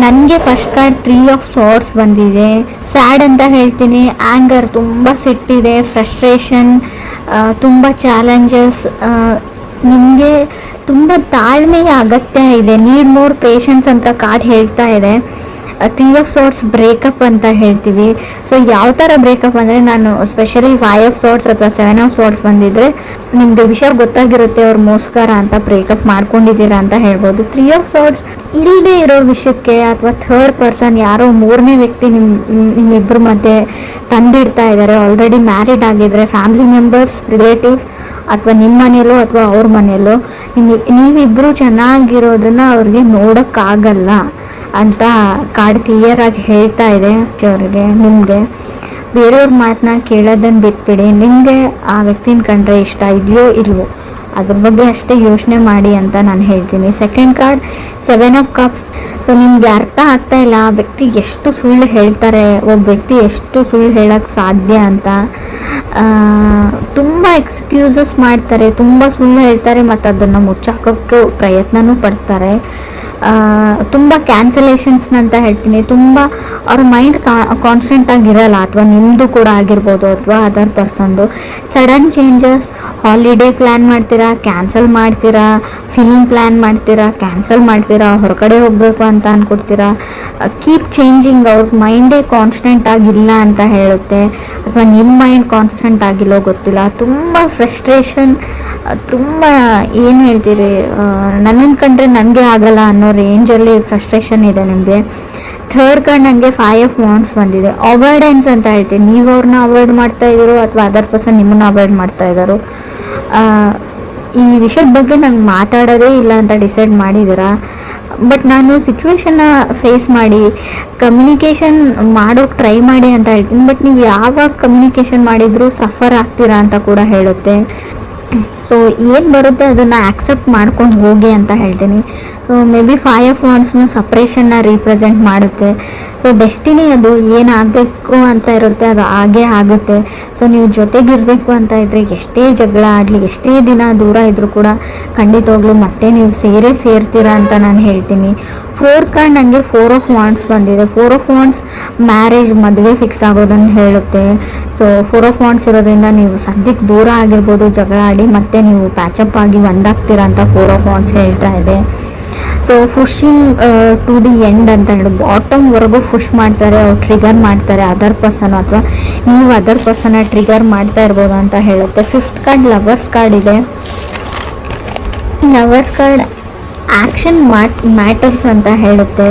ನನಗೆ first card 3 of swords ಬಂದಿದೆ. Sad ಅಂತ ಹೇಳ್ತೀನಿ, ಆ್ಯಂಗರ್, ತುಂಬ ಸಿಟ್ಟಿದೆ, ಫ್ರಸ್ಟ್ರೇಷನ್, ತುಂಬ ಚಾಲೆಂಜಸ್. ನಿಮಗೆ ತುಂಬ ತಾಳ್ಮೆಯ ಅಗತ್ಯ ಇದೆ, ನೀಡ್ ಮೋರ್ ಪೇಷನ್ಸ್ ಅಂತ ಕಾರ್ಡ್ ಹೇಳ್ತಾ ಇದೆ. 3 ಆಫ್ ಸಾರ್ಟ್ಸ್ ಬ್ರೇಕಪ್ ಅಂತ ಹೇಳ್ತೀವಿ. ಸೊ ಯಾವ ಥರ ಬ್ರೇಕಪ್ ಅಂದರೆ, ನಾನು ಸ್ಪೆಷಲಿ 5 ಆಫ್ ಸಾರ್ಟ್ಸ್ ಅಥವಾ 7 ಆಫ್ ಸಾರ್ಟ್ಸ್ ಬಂದಿದ್ರೆ ನಿಮಗೆ ವಿಷಯ ಗೊತ್ತಾಗಿರುತ್ತೆ, ಅವ್ರು ಮೋಸ್ಕರ ಅಂತ ಬ್ರೇಕಪ್ ಮಾಡ್ಕೊಂಡಿದ್ದೀರಾ ಅಂತ ಹೇಳ್ಬೋದು. 3 ಆಫ್ ಸಾರ್ಟ್ಸ್ ಇಲ್ಲದೆ ಇರೋ ವಿಷಯಕ್ಕೆ ಅಥವಾ ಥರ್ಡ್ ಪರ್ಸನ್, ಯಾರೋ ಮೂರನೇ ವ್ಯಕ್ತಿ ನಿಮ್ಮಿಬ್ಬರ ಮಧ್ಯೆ ತಂದಿಡ್ತಾ ಇದ್ದಾರೆ. ಆಲ್ರೆಡಿ ಮ್ಯಾರಿಡ್ ಆಗಿದ್ರೆ ಫ್ಯಾಮಿಲಿ ಮೆಂಬರ್ಸ್, ರಿಲೇಟಿವ್ಸ್, ಅಥವಾ ನಿಮ್ಮ ಮನೆಯಲ್ಲೋ ಅಥವಾ ಅವ್ರ ಮನೆಯಲ್ಲೋ ನೀವಿಬ್ಬರು ಚೆನ್ನಾಗಿರೋದನ್ನ ಅವ್ರಿಗೆ ನೋಡೋಕ್ಕಾಗಲ್ಲ ಅಂತ ಕಾರ್ಡ್ ಕ್ಲಿಯರ್ ಆಗಿ ಹೇಳ್ತಾ ಇದೆ ಅವ್ರಿಗೆ. ನಿಮಗೆ ಬೇರೆಯವ್ರ ಮಾತನ್ನ ಕೇಳೋದನ್ನು ಬಿಟ್ಬಿಡಿ. ನಿಮಗೆ ಆ ವ್ಯಕ್ತಿನ ಕಂಡ್ರೆ ಇಷ್ಟ ಇದೆಯೋ ಇಲ್ವೋ ಅದ್ರ ಬಗ್ಗೆ ಅಷ್ಟೇ ಯೋಚನೆ ಮಾಡಿ ಅಂತ ನಾನು ಹೇಳ್ತೀನಿ. Second card 7 of cups. So ನಿಮ್ಗೆ ಅರ್ಥ ಆಗ್ತಾ ಇಲ್ಲ ಆ ವ್ಯಕ್ತಿ ಎಷ್ಟು ಸುಳ್ಳು ಹೇಳ್ತಾರೆ, ಒಬ್ಬ ವ್ಯಕ್ತಿ ಎಷ್ಟು ಸುಳ್ಳು ಹೇಳೋಕ್ಕೆ ಸಾಧ್ಯ ಅಂತ. ತುಂಬ ಎಕ್ಸ್ಕ್ಯೂಸಸ್ ಮಾಡ್ತಾರೆ, ತುಂಬ ಸುಳ್ಳು ಹೇಳ್ತಾರೆ, ಮತ್ತು ಅದನ್ನು ಮುಚ್ಚಾಕೋಕ್ಕೆ ಪ್ರಯತ್ನನೂ ಪಡ್ತಾರೆ. ತುಂಬ ಕ್ಯಾನ್ಸಲೇಷನ್ಸ್ ಅಂತ ಹೇಳ್ತೀನಿ. ತುಂಬ ಅವ್ರ ಮೈಂಡ್ ಕಾನ್ಸ್ಟೆಂಟ್ ಆಗಿರಲ್ಲ, ಅಥವಾ ನಿಮ್ಮದು ಕೂಡ ಆಗಿರ್ಬೋದು ಅಥವಾ ಅದರ್ ಪರ್ಸನ್ದು. ಸಡನ್ ಚೇಂಜಸ್, ಹಾಲಿಡೇ ಪ್ಲ್ಯಾನ್ ಮಾಡ್ತೀರಾ, ಕ್ಯಾನ್ಸಲ್ ಮಾಡ್ತೀರಾ, ಫಿಲ್ಮ್ ಪ್ಲ್ಯಾನ್ ಮಾಡ್ತೀರಾ, ಕ್ಯಾನ್ಸಲ್ ಮಾಡ್ತೀರಾ, ಹೊರಗಡೆ ಹೋಗಬೇಕು ಅಂತ ಅಂದ್ಕೊಡ್ತೀರಾ. Keep changing. ಅವ್ರ ಮೈಂಡೇ ಕಾನ್ಸ್ಟೆಂಟ್ ಆಗಿಲ್ಲ ಅಂತ ಹೇಳುತ್ತೆ, ಅಥವಾ ನಿಮ್ಮ ಮೈಂಡ್ ಕಾನ್ಸ್ಟೆಂಟ್ ಆಗಿಲ್ಲೋ ಗೊತ್ತಿಲ್ಲ. ತುಂಬ ಫ್ರಸ್ಟ್ರೇಷನ್, ತುಂಬ ಏನು ಹೇಳ್ತೀರಿ, ನನ್ನನ್ನು ಕಂಡ್ರೆ ನನಗೆ ಆಗಲ್ಲ ಅನ್ನೋ ರೇಂಜಲ್ಲಿ ಫ್ರಸ್ಟ್ರೇಷನ್ ಇದೆ ನಿಮಗೆ. ಥರ್ಡ್ ಕಾರ್ಡ್ ನನಗೆ 5 ಆಫ್ ವಾಂಡ್ಸ್ ಬಂದಿದೆ. ಅವಾಯ್ಡೆನ್ಸ್ ಅಂತ ಹೇಳ್ತೀನಿ. ನೀವು ಅವ್ರನ್ನ ಅವಾಯ್ಡ್ ಮಾಡ್ತಾ ಇದ್ದೀರೋ ಅಥವಾ ಅದರ್ ಪರ್ಸನ್ ನಿಮ್ಮನ್ನು ಅವಾಯ್ಡ್ ಮಾಡ್ತಾ ಇದ್ದಾರೋ, ಈ ವಿಷಯದ ಬಗ್ಗೆ ನಂಗೆ ಮಾತಾಡೋದೇ ಇಲ್ಲ ಅಂತ ಡಿಸೈಡ್ ಮಾಡಿದ್ದೀರಾ. ಬಟ್ ನಾನು ಸಿಚುವೇಶನ್ನ ಫೇಸ್ ಮಾಡಿ ಕಮ್ಯುನಿಕೇಷನ್ ಮಾಡೋಕ್ಕೆ ಟ್ರೈ ಮಾಡಿ ಅಂತ ಹೇಳ್ತೀನಿ. ಬಟ್ ನೀವು ಯಾವಾಗ ಕಮ್ಯುನಿಕೇಷನ್ ಮಾಡಿದರೂ ಸಫರ್ ಆಗ್ತೀರಾ ಅಂತ ಕೂಡ ಹೇಳುತ್ತೆ. ಸೊ ಏನು ಬರುತ್ತೆ ಅದನ್ನು ಆಕ್ಸೆಪ್ಟ್ ಮಾಡ್ಕೊಂಡು ಹೋಗಿ ಅಂತ ಹೇಳ್ತೀನಿ. ಸೊ ಮೇ ಬಿ 5 ಆಫ್ ವಾಂಡ್ಸ್ನು ಸಪ್ರೇಷನ್ನ ರೀಪ್ರೆಸೆಂಟ್ ಮಾಡುತ್ತೆ. ಸೊ ಡೆಸ್ಟಿನಿ ಅದು ಏನಾಗಬೇಕು ಅಂತ ಇರುತ್ತೆ ಅದು ಹಾಗೇ ಆಗುತ್ತೆ. ಸೊ ನೀವು ಜೊತೆಗಿರಬೇಕು ಅಂತ ಇದ್ದರೆ ಎಷ್ಟೇ ಜಗಳ ಆಡಲಿ, ಎಷ್ಟೇ ದಿನ ದೂರ ಇದ್ದರೂ ಕೂಡ ಖಂಡಿತವಾಗ್ಲೂ ಮತ್ತೆ ನೀವು ಸೇರ್ತೀರಾ ಅಂತ ನಾನು ಹೇಳ್ತೀನಿ. ಫೋರ್ತ್ ಕಾರ್ಡ್ ನನಗೆ 4 ಆಫ್ ವಾಂಡ್ಸ್ ಬಂದಿದೆ. 4 ಆಫ್ ವಾಂಡ್ಸ್ ಮ್ಯಾರೇಜ್, ಮದುವೆ ಫಿಕ್ಸ್ ಆಗೋದನ್ನು ಹೇಳುತ್ತೆ. ಸೊ 4 ಆಫ್ ವಾಂಡ್ಸ್ ಇರೋದ್ರಿಂದ ನೀವು ಸದ್ಯಕ್ಕೆ ದೂರ ಆಗಿರ್ಬೋದು, ಜಗಳ ಆಡಿ ಮತ್ತೆ ನೀವು ಪ್ಯಾಚಪ್ ಆಗಿ ಒಂದಾಗ್ತೀರಾ ಅಂತ 4 ಆಫ್ ವಾಂಡ್ಸ್ ಹೇಳ್ತಾ ಇದೆ. So pushing to the end ಅಂತ ಹೇಳಿ ಬಾಟಮ್ವರೆಗೂ ಪುಷ್ ಮಾಡ್ತಾರೆ, ಅವ್ರು ಟ್ರಿಗರ್ ಮಾಡ್ತಾರೆ ಅದರ್ ಪರ್ಸನ್, ಅಥವಾ ನೀವು ಅದರ್ ಪರ್ಸನ್ನ ಟ್ರಿಗರ್ ಮಾಡ್ತಾ ಇರ್ಬೋದು ಅಂತ ಹೇಳುತ್ತೆ. 5th ಕಾರ್ಡ್ ಲವರ್ಸ್ ಕಾರ್ಡ್ ಇದೆ. ಲವರ್ಸ್ ಕಾರ್ಡ್ ಆ್ಯಕ್ಷನ್ ಮ್ಯಾಟರ್ಸ್ ಅಂತ ಹೇಳುತ್ತೆ.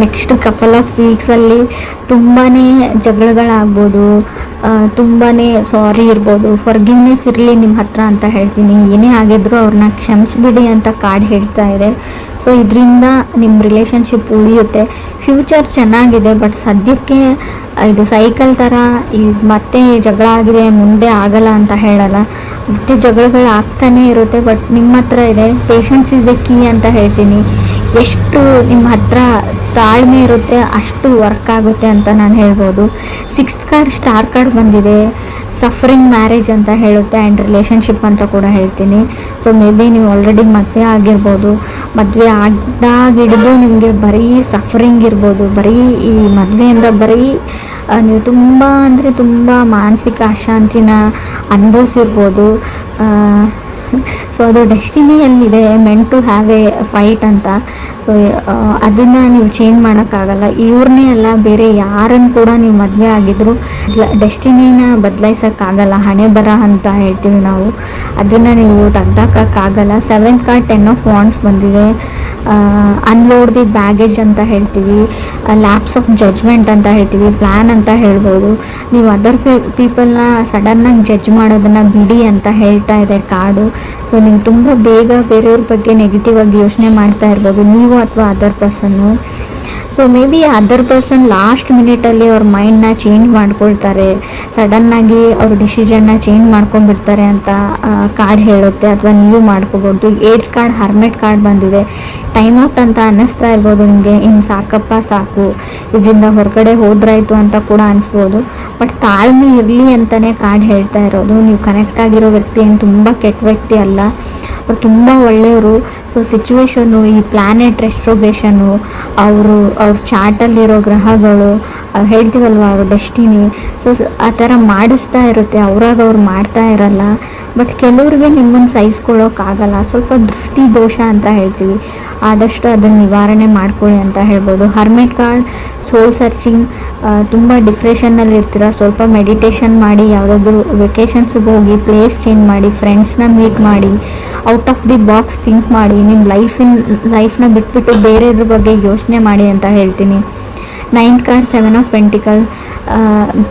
ನೆಕ್ಸ್ಟ್ ಕಪಲ್ ಆಫ್ ವೀಕ್ಸಲ್ಲಿ ತುಂಬಾ ಜಗಳಗಳಾಗ್ಬೋದು, ತುಂಬಾ ಸಾರಿ ಇರ್ಬೋದು, ಫರ್ಗಿವ್ನೆಸ್ ಇರಲಿ ನಿಮ್ಮ ಹತ್ರ ಅಂತ ಹೇಳ್ತೀನಿ. ಏನೇ ಆಗಿದ್ರು ಅವ್ರನ್ನ ಕ್ಷಮಿಸ್ಬಿಡಿ ಅಂತ ಕಾರ್ಡ್ ಹೇಳ್ತಾ ಇದೆ. ಸೊ ಇದರಿಂದ ನಿಮ್ಮ ರಿಲೇಷನ್ಶಿಪ್ ಉಳಿಯುತ್ತೆ. ಫ್ಯೂಚರ್ ಚೆನ್ನಾಗಿದೆ, ಬಟ್ ಸದ್ಯಕ್ಕೆ ಇದು ಸೈಕಲ್ ಥರ ಈಗ ಮತ್ತೆ ಜಗಳ ಆಗಿದೆ ಮುಂದೆ ಆಗಲ್ಲ ಅಂತ ಹೇಳಲ್ಲ, ಮತ್ತೆ ಜಗಳಗಳು ಆಗ್ತಾನೇ ಇರುತ್ತೆ. ಬಟ್ ನಿಮ್ಮ ಹತ್ರ ಇದೆ ಪೇಷನ್ಸ್ ಇಸ್ ಎ ಕೀ ಅಂತ ಹೇಳ್ತೀನಿ. ಎಷ್ಟು ನಿಮ್ಮ ಹತ್ರ ತಾಳ್ಮೆ ಇರುತ್ತೆ ಅಷ್ಟು ವರ್ಕ್ ಆಗುತ್ತೆ ಅಂತ ನಾನು ಹೇಳ್ಬೋದು. 6th ಕಾರ್ಡ್ ಸ್ಟಾರ್ ಕಾರ್ಡ್ ಬಂದಿದೆ. ಸಫರಿಂಗ್ ಮ್ಯಾರೇಜ್ ಅಂತ ಹೇಳುತ್ತೆ ಆ್ಯಂಡ್ ರಿಲೇಷನ್ಶಿಪ್ ಅಂತ ಕೂಡ ಹೇಳ್ತೀನಿ. ಸೊ ಮೇ ಬಿ ನೀವು ಆಲ್ರೆಡಿ ಮದುವೆ ಆಗಿರ್ಬೋದು, ಮದುವೆ ಆಗಿದ್ದಾಗಿಡಿದು ನಿಮಗೆ ಬರೀ ಸಫರಿಂಗ್ ಇರ್ಬೋದು, ಬರೀ ಈ ಮದುವೆಯಿಂದ ಬರೀ ನೀವು ತುಂಬ ಅಂದರೆ ತುಂಬ ಮಾನಸಿಕ ಅಶಾಂತಿನ ಅನುಭವಿಸಿರ್ಬೋದು. ಸೊ ಅದು ಡೆಸ್ಟಿನಿಯಲ್ಲಿದೆ, meant to have a fight ಅಂತ. ಸೊ ಅದನ್ನು ನೀವು ಚೇಂಜ್ ಮಾಡೋಕ್ಕಾಗಲ್ಲ. ಇವ್ರನ್ನೇ ಅಲ್ಲ, ಬೇರೆ ಯಾರನ್ನು ಕೂಡ ನೀವು ಮದುವೆ ಆಗಿದ್ರು ಡೆಸ್ಟಿನಿನ ಬದಲಾಯಿಸೋಕ್ಕಾಗಲ್ಲ. ಹಣೆ ಬರ ಅಂತ ಹೇಳ್ತೀವಿ ನಾವು, ಅದನ್ನು ನೀವು ತೆಗ್ದಾಕೋಕ್ಕಾಗಲ್ಲ. 7th ಕಾರ್ಡ್ 10 ಆಫ್ ವಾಂಡ್ಸ್ ಬಂದಿದೆ. ಅನ್ಲೋಡ್ ದಿ ಬ್ಯಾಗೇಜ್ ಅಂತ ಹೇಳ್ತೀವಿ, ಲ್ಯಾಪ್ಸ್ ಆಫ್ ಜಡ್ಜ್ಮೆಂಟ್ ಅಂತ ಹೇಳ್ತೀವಿ, ಪ್ಲ್ಯಾನ್ ಅಂತ ಹೇಳ್ಬೋದು. ನೀವು ಅದರ್ ಪೀಪಲ್ನ ಸಡನ್ನಾಗಿ ಜಡ್ಜ್ ಮಾಡೋದನ್ನು ಬಿಡಿ ಅಂತ ಹೇಳ್ತಾ ಇದೆ ಕಾರ್ಡು. ಸೊ ನೀವು ತುಂಬ ಬೇಗ ಬೇರೆಯವ್ರ ಬಗ್ಗೆ ನೆಗೆಟಿವ್ ಆಗಿ ಯೋಚನೆ ಮಾಡ್ತಾ ಇರ್ಬೋದು, ನೀವು ಅಥವಾ ಅದರ್ ಪರ್ಸನ್ನು. So maybe other person last ಮಿನಿಟಲ್ಲಿ ಅವ್ರ ಮೈಂಡ್ನ ಚೇಂಜ್ ಮಾಡ್ಕೊಳ್ತಾರೆ, ಸಡನ್ನಾಗಿ ಅವ್ರ ಡಿಸಿಷನ್ನ ಚೇಂಜ್ ಮಾಡ್ಕೊಂಡ್ಬಿಡ್ತಾರೆ ಅಂತ ಕಾರ್ಡ್ ಹೇಳುತ್ತೆ, ಅಥವಾ ನೀವು ಮಾಡ್ಕೋಬೋದು. 8th ಕಾರ್ಡ್ ಹರ್ಮೆಟ್ ಕಾರ್ಡ್ ಬಂದಿದೆ. ಟೈಮ್ ಔಟ್ ಅಂತ ಅನ್ನಿಸ್ತಾ ಇರ್ಬೋದು ನಿಮಗೆ, ಇನ್ನು ಸಾಕಪ್ಪ ಸಾಕು, ಇದರಿಂದ ಹೊರಗಡೆ ಹೋದ್ರಾಯ್ತು ಅಂತ ಕೂಡ ಅನಿಸ್ಬೋದು. ಬಟ್ ತಾಳ್ಮೆ ಇರಲಿ ಅಂತಲೇ ಕಾರ್ಡ್ ಹೇಳ್ತಾ ಇರೋದು. ನೀವು ಕನೆಕ್ಟ್ ಆಗಿರೋ ವ್ಯಕ್ತಿ ಏನು ತುಂಬ ಕೆಟ್ಟ ವ್ಯಕ್ತಿ ಅಲ್ಲ, ಅವ್ರು ತುಂಬ ಒಳ್ಳೆಯವರು. ಸೊ ಸಿಚುವೇಶನ್ನು, ಈ ಪ್ಲ್ಯಾನೆಟ್ ರೆಸ್ಟ್ರೋಗ್ರೇಷನ್ನು, ಅವ್ರ ಚಾರ್ಟಲ್ಲಿರೋ ಗ್ರಹಗಳು, ಹೇಳ್ತೀವಲ್ವ ಅವ್ರ ಡೆಸ್ಟಿನಿ, ಸೊ ಆ ಥರ ಮಾಡಿಸ್ತಾ ಇರುತ್ತೆ. ಅವ್ರು ಮಾಡ್ತಾ ಇರಲ್ಲ. ಬಟ್ ಕೆಲವ್ರಿಗೆ ನಿಮ್ಮನ್ನು ಸಹಿಸ್ಕೊಳ್ಳೋಕ್ಕಾಗಲ್ಲ. ಸ್ವಲ್ಪ ದೃಷ್ಟಿ ದೋಷ ಅಂತ ಹೇಳ್ತೀವಿ, ಆದಷ್ಟು ಅದನ್ನು ನಿವಾರಣೆ ಮಾಡ್ಕೊಳ್ಳಿ ಅಂತ ಹೇಳ್ಬೋದು. ಹರ್ಮೆಟ್ ಕಾರ್ಡ್, ಸೋಲ್ ಸರ್ಚಿಂಗ್. ತುಂಬ ಡಿಪ್ರೆಷನ್ನಲ್ಲಿ ಇರ್ತೀರ, ಸ್ವಲ್ಪ ಮೆಡಿಟೇಷನ್ ಮಾಡಿ, ಯಾವುದಾದ್ರೂ ವೆಕೇಷನ್ಸ್ಗೆ ಹೋಗಿ, ಪ್ಲೇಸ್ ಚೇಂಜ್ ಮಾಡಿ, ಫ್ರೆಂಡ್ಸ್ನ ಮೀಟ್ ಮಾಡಿ, out of the box think ಮಾಡಿ, ನಿಮ್ಮ ಲೈಫ್ನ ಬಿಟ್ಬಿಟ್ಟು ಬೇರೆದ್ರ ಬಗ್ಗೆ ಯೋಚನೆ ಮಾಡಿ ಅಂತ ಹೇಳ್ತೀನಿ. 9th card, 7 of pentacle.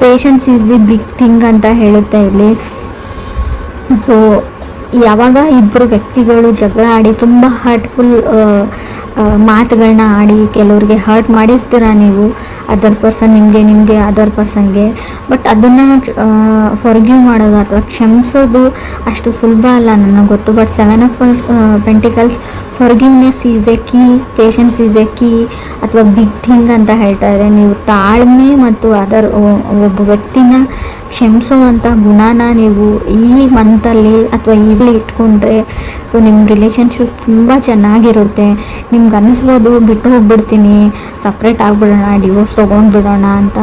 Patience is the big thing ಅಂತ ಹೇಳುತ್ತೆ ಇಲ್ಲಿ. ಸೊ ಯಾವಾಗ ಇಬ್ಬರು ವ್ಯಕ್ತಿಗಳು ಜಗಳ ಆಡಿ ತುಂಬ ಹರ್ಟ್ಫುಲ್ ಮಾತುಗಳನ್ನ ಆಡಿ, ಕೆಲವ್ರಿಗೆ ಹರ್ಟ್ ಮಾಡಿರ್ತೀರ ನೀವು, ಅದರ್ ಪರ್ಸನ್ ನಿಮಗೆ ಅದರ್ ಪರ್ಸನ್ಗೆ. ಬಟ್ ಅದನ್ನು ಫಾರ್ಗಿವ್ ಮಾಡೋದು ಅಥವಾ ಕ್ಷಮಿಸೋದು ಅಷ್ಟು ಸುಲಭ ಅಲ್ಲ ನನಗೆ ಗೊತ್ತು. But 7 of pentacles, forgiveness is A key, patience is A key ಅಥವಾ ಬಿಗ್ ಥಿಂಗ್ ಅಂತ ಹೇಳ್ತಾ ಇದೆ. ನೀವು ತಾಳ್ಮೆ ಮತ್ತು ಒಬ್ಬ ವ್ಯಕ್ತಿನ ಕ್ಷಮಿಸುವಂಥ ಗುಣನ ನೀವು ಈ ಮಂತಲ್ಲಿ ಅಥವಾ ಈಗಲೇ ಇಟ್ಕೊಂಡ್ರೆ, ಸೊ ನಿಮ್ಮ ರಿಲೇಷನ್ಶಿಪ್ ತುಂಬ ಚೆನ್ನಾಗಿರುತ್ತೆ. ನಿಮ್ಗೆ ಅನ್ನಿಸ್ಬೋದು ಬಿಟ್ಟು ಹೋಗ್ಬಿಡ್ತೀನಿ, ಸಪ್ರೇಟ್ ಆಗಿಬಿಡೋಣ, ಡಿವೋರ್ಸ್ ತೊಗೊಂಡ್ಬಿಡೋಣ ಅಂತ,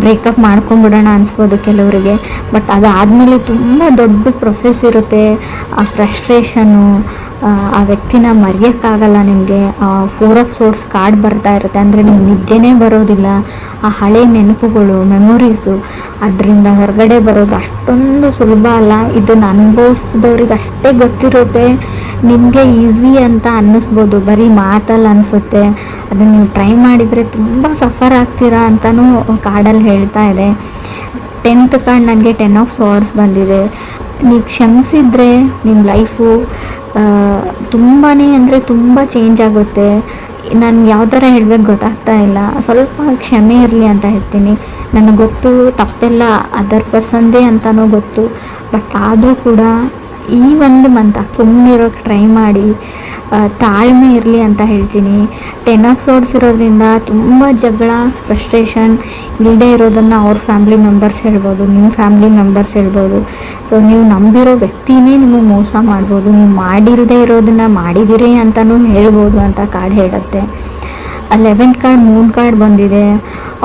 ಬ್ರೇಕಪ್ ಮಾಡ್ಕೊಂಡ್ಬಿಡೋಣ ಅನಿಸ್ಬೋದು ಕೆಲವರಿಗೆ. ಬಟ್ ಅದಾದಮೇಲೆ ತುಂಬ ದೊಡ್ಡ ಪ್ರೊಸೆಸ್ ಇರುತ್ತೆ. ಆ ಫ್ರಸ್ಟ್ರೇಷನ್ನು, ಆ ವ್ಯಕ್ತಿನ ಮರೆಯೋಕ್ಕಾಗಲ್ಲ ನಿಮಗೆ. 4 ಆಫ್ ಸೋರ್ಸ್ ಕಾರ್ಡ್ ಬರ್ತಾ ಇರುತ್ತೆ, ಅಂದರೆ ನಿಮ್ಗೆ ನಿದ್ದೆನೇ ಬರೋದಿಲ್ಲ. ಆ ಹಳೆ ನೆನಪುಗಳು, ಮೆಮೊರೀಸು, ಅದರಿಂದ ಹೊರಗಡೆ ಬರೋದು ಅಷ್ಟೊಂದು ಸುಲಭ ಅಲ್ಲ. ಇದನ್ನು ಅನುಭವಿಸಿದವ್ರಿಗೆ ಅಷ್ಟೇ ಗೊತ್ತಿರುತ್ತೆ. ನಿಮಗೆ ಈಸಿ ಅಂತ ಅನ್ನಿಸ್ಬೋದು, ಬರೀ ಮಾತಲ್ಲಿ ಅನಿಸುತ್ತೆ. ಅದನ್ನು ನೀವು ಟ್ರೈ ಮಾಡಿದರೆ ತುಂಬ ಸಫರ್ ಆಗ್ತೀರಾ ಅಂತಲೂ ಕಾರ್ಡಲ್ಲಿ ಹೇಳ್ತಾ ಇದೆ. 10th ಕಾರ್ಡ್ ನನಗೆ 10 ಆಫ್ ಸಾರ್ಡ್ಸ್ ಬಂದಿದೆ. ನೀವು ಕ್ಷಮಿಸಿದ್ರೆ ನಿಮ್ಮ ಲೈಫು ತುಂಬಾ ಅಂದರೆ ತುಂಬ ಚೇಂಜ್ ಆಗುತ್ತೆ. ನಾನು ಯಾವ ಥರ ಹೇಳ್ಬೇಕು ಗೊತ್ತಾಗ್ತಾ ಇಲ್ಲ. ಸ್ವಲ್ಪ ಕ್ಷಮೆ ಇರಲಿ ಅಂತ ಹೇಳ್ತೀನಿ. ನನಗೆ ಗೊತ್ತು ತಪ್ಪೆಲ್ಲ ಅದರ್ ಪರ್ಸನ್ದೇ ಅಂತಲೂ ಗೊತ್ತು. ಬಟ್ ಆದರೂ ಕೂಡ ಈ ಒಂದು ಮಂತ್ ಸುಮ್ಮನಿರೋಕ್ಕೆ ಟ್ರೈ ಮಾಡಿ, ತಾಳ್ಮೆ ಇರಲಿ ಅಂತ ಹೇಳ್ತೀನಿ. 10 ಆಫ್ ಸೋರ್ಡ್ಸ್ ಇರೋದ್ರಿಂದ ತುಂಬ ಜಗಳ, ಫ್ರಸ್ಟ್ರೇಷನ್ ಇಲ್ಲದೆ ಇರೋದನ್ನು ಅವ್ರ ಫ್ಯಾಮ್ಲಿ ಮೆಂಬರ್ಸ್ ಹೇಳ್ಬೋದು, ನಿಮ್ಮ ಫ್ಯಾಮ್ಲಿ ಮೆಂಬರ್ಸ್ ಹೇಳ್ಬೋದು. ಸೊ ನೀವು ನಂಬಿರೋ ವ್ಯಕ್ತಿನೇ ನಿಮಗೆ ಮೋಸ ಮಾಡ್ಬೋದು, ನೀವು ಮಾಡಿರದೇ ಇರೋದನ್ನು ಮಾಡಿದಿರಿ ಅಂತಲೂ ಹೇಳ್ಬೋದು ಅಂತ ಕಾರ್ಡ್ ಹೇಳುತ್ತೆ. 11th ಕಾರ್ಡ್, ಮೂನ್ ಕಾರ್ಡ್ ಬಂದಿದೆ.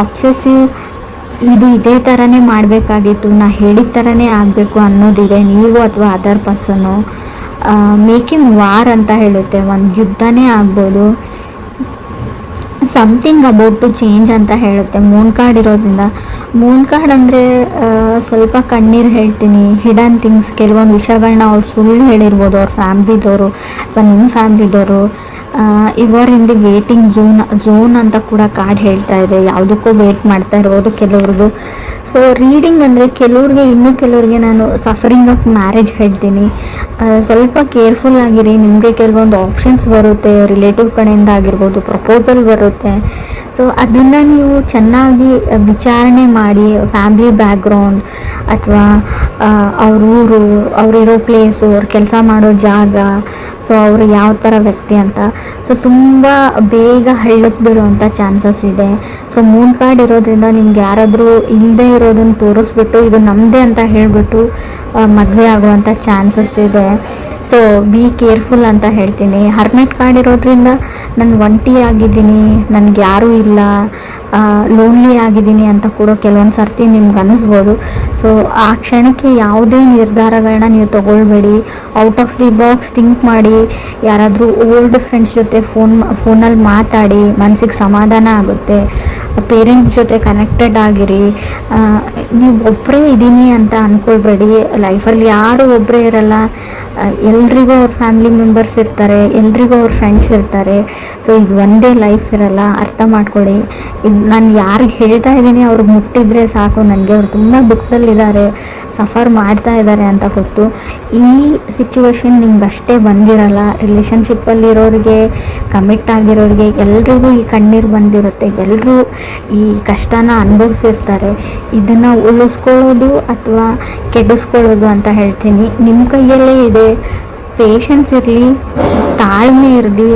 ಅಬ್ಸೆಸಿವ್, ಇದು ಇದೇ ಥರನೇ ಮಾಡಬೇಕಾಗಿತ್ತು, ನಾ ಹೇಳಿದ ಥರನೇ ಆಗಬೇಕು ಅನ್ನೋದಿದೆ ನೀವು ಅಥವಾ ಅದರ್ ಪರ್ಸನ್ನು. ಮೇಕಿಂಗ್ ವಾರ್ ಅಂತ ಹೇಳುತ್ತೆ, ಒಂದು ಯುದ್ಧನೇ ಆಗ್ಬೋದು. ಸಮಥಿಂಗ್ ಅಬೌಟ್ ಟು ಚೇಂಜ್ ಅಂತ ಹೇಳುತ್ತೆ ಮೂನ್ ಕಾರ್ಡ್ ಇರೋದ್ರಿಂದ. ಮೂನ್ ಕಾರ್ಡ್ ಅಂದರೆ ಸ್ವಲ್ಪ ಕಣ್ಣೀರು ಹೇಳ್ತೀನಿ, ಹಿಡನ್ ಥಿಂಗ್ಸ್, ಕೆಲವೊಂದು ವಿಷಯಗಳನ್ನ ಅವ್ರು ಸುಳ್ಳು ಹೇಳಿರ್ಬೋದು ಅವ್ರ ಫ್ಯಾಮ್ಲಿದವರು ಅಥವಾ ನಿಮ್ಮ ಫ್ಯಾಮ್ಲಿದವರು. ಇವರ್ ಇನ್ ದಿ ವೇಟಿಂಗ್ ಝೋನ್ ಅಂತ ಕೂಡ ಕಾರ್ಡ್ ಹೇಳ್ತಾ ಇದೆ. ಯಾವುದಕ್ಕೂ ವೇಟ್ ಮಾಡ್ತಾ ಇರ್ಬೋದು ಕೆಲವ್ರದ್ದು. ಸೊ ರೀಡಿಂಗ್ ಅಂದರೆ ಕೆಲವ್ರಿಗೆ, ಇನ್ನೂ ಕೆಲವ್ರಿಗೆ ನಾನು ಸಫರಿಂಗ್ ಆಫ್ ಮ್ಯಾರೇಜ್ ಹೇಳ್ತೀನಿ. ಸ್ವಲ್ಪ ಕೇರ್ಫುಲ್ ಆಗಿರಿ. ನಿಮಗೆ ಕೆಲವೊಂದು ಆಪ್ಷನ್ಸ್ ಬರುತ್ತೆ, ರಿಲೇಟಿವ್ ಕಡೆಯಿಂದ ಆಗಿರ್ಬೋದು, ಪ್ರಪೋಸಲ್ ಬರುತ್ತೆ. ಸೊ ಅದನ್ನು ನೀವು ಚೆನ್ನಾಗಿ ವಿಚಾರಣೆ ಮಾಡಿ, ಫ್ಯಾಮ್ಲಿ ಬ್ಯಾಕ್ಗ್ರೌಂಡ್ ಅಥವಾ ಅವ್ರ ಊರು, ಅವರಿರೋ ಪ್ಲೇಸು, ಅವ್ರು ಕೆಲಸ ಮಾಡೋ ಜಾಗ, ಸೊ ಅವರು ಯಾವ ಥರ ವ್ಯಕ್ತಿ ಅಂತ. ಸೊ ತುಂಬ ಬೇಗ ಹಳ್ಳಕ್ಕೆ ಬೀಳುವಂಥ ಚಾನ್ಸಸ್ ಇದೆ. ಸೊ ಮೂನ್ ಕಾರ್ಡ್ ಇರೋದ್ರಿಂದ ನಿಮ್ಗೆ ಯಾರಾದರೂ ಇಲ್ಲದೆ ಇರೋದನ್ನು ತೋರಿಸ್ಬಿಟ್ಟು ಇದು ನಮ್ಮದೇ ಅಂತ ಹೇಳಿಬಿಟ್ಟು ಮದುವೆ ಆಗುವಂಥ ಚಾನ್ಸಸ್ ಇದೆ. ಸೊ ಬಿ ಕೇರ್ಫುಲ್ ಅಂತ ಹೇಳ್ತೀನಿ. ಹರ್ಮೆಟ್ ಕಾರ್ಡ್ ಇರೋದ್ರಿಂದ ನಾನು ಒಂಟಿ ಆಗಿದ್ದೀನಿ, ನನಗೆ ಯಾರೂ ಇಲ್ಲ, ಲೋನ್ಲಿ ಆಗಿದ್ದೀನಿ ಅಂತ ಕೂಡ ಕೆಲವೊಂದು ಸರ್ತಿ ನಿಮ್ಗೆ ಅನ್ನಿಸ್ಬೋದು. ಸೊ ಆ ಕ್ಷಣಕ್ಕೆ ಯಾವುದೇ ನಿರ್ಧಾರಗಳನ್ನ ನೀವು ತೊಗೊಳ್ಬೇಡಿ. Out of the box think ಮಾಡಿ. ಯಾರಾದರೂ ಓಲ್ಡ್ ಫ್ರೆಂಡ್ಸ್ ಜೊತೆ ಫೋನಲ್ಲಿ ಮಾತಾಡಿ, ಮನಸ್ಸಿಗೆ ಸಮಾಧಾನ ಆಗುತ್ತೆ. ಪೇರೆಂಟ್ಸ್ ಜೊತೆ ಕನೆಕ್ಟೆಡ್ ಆಗಿರಿ. ನೀವು ಒಬ್ಬರೇ ಇದ್ದೀನಿ ಅಂತ ಅಂದ್ಕೊಳ್ಬೇಡಿ. ಲೈಫಲ್ಲಿ ಯಾರೂ ಒಬ್ಬರೇ ಇರಲ್ಲ. ಎಲ್ರಿಗೂ ಅವ್ರ ಫ್ಯಾಮಿಲಿ ಮೆಂಬರ್ಸ್ ಇರ್ತಾರೆ, ಎಲ್ರಿಗೂ ಅವ್ರ ಫ್ರೆಂಡ್ಸ್ ಇರ್ತಾರೆ. ಸೊ ಇದು ಒಂದೇ ಲೈಫ್ ಇರಲ್ಲ, ಅರ್ಥ ಮಾಡ್ಕೊಳ್ಳಿ. ಇದು ನಾನು ಯಾರಿಗೆ ಹೇಳ್ತಾ ಇದ್ದೀನಿ ಅವ್ರಿಗೆ ಮುಟ್ಟಿದ್ರೆ ಸಾಕು, ನನಗೆ ಅವ್ರು ತುಂಬ ದುಃಖದಲ್ಲಿದ್ದಾರೆ, ಸಫರ್ ಮಾಡ್ತಾ ಇದ್ದಾರೆ ಅಂತ ಗೊತ್ತು. ಈ ಸಿಚುವೇಶನ್ ನಿಮ್ಗೆ ಅಷ್ಟೇ ಬಂದಿರಲ್ಲ. ರಿಲೇಷನ್ಶಿಪ್ಪಲ್ಲಿರೋರಿಗೆ, ಕಮಿಟ್ ಆಗಿರೋರಿಗೆ ಎಲ್ರಿಗೂ ಈ ಕಣ್ಣೀರು ಬಂದಿರುತ್ತೆ. ಎಲ್ಲರೂ ಈ ಕಷ್ಟನ ಅನುಭವಿಸಿರ್ತಾರೆ. ಇದನ್ನು ಉಳಿಸ್ಕೊಳ್ಳೋದು ಅಥವಾ ಕೆಡಿಸ್ಕೊಳ್ಳೋದು ಅಂತ ಹೇಳ್ತೀನಿ ನಿಮ್ಮ ಕೈಯಲ್ಲೇ ಇದೆ. ಪೇಷನ್ಸ್ ಇರಲಿ, ತಾಳ್ಮೆ ಇರಲಿ.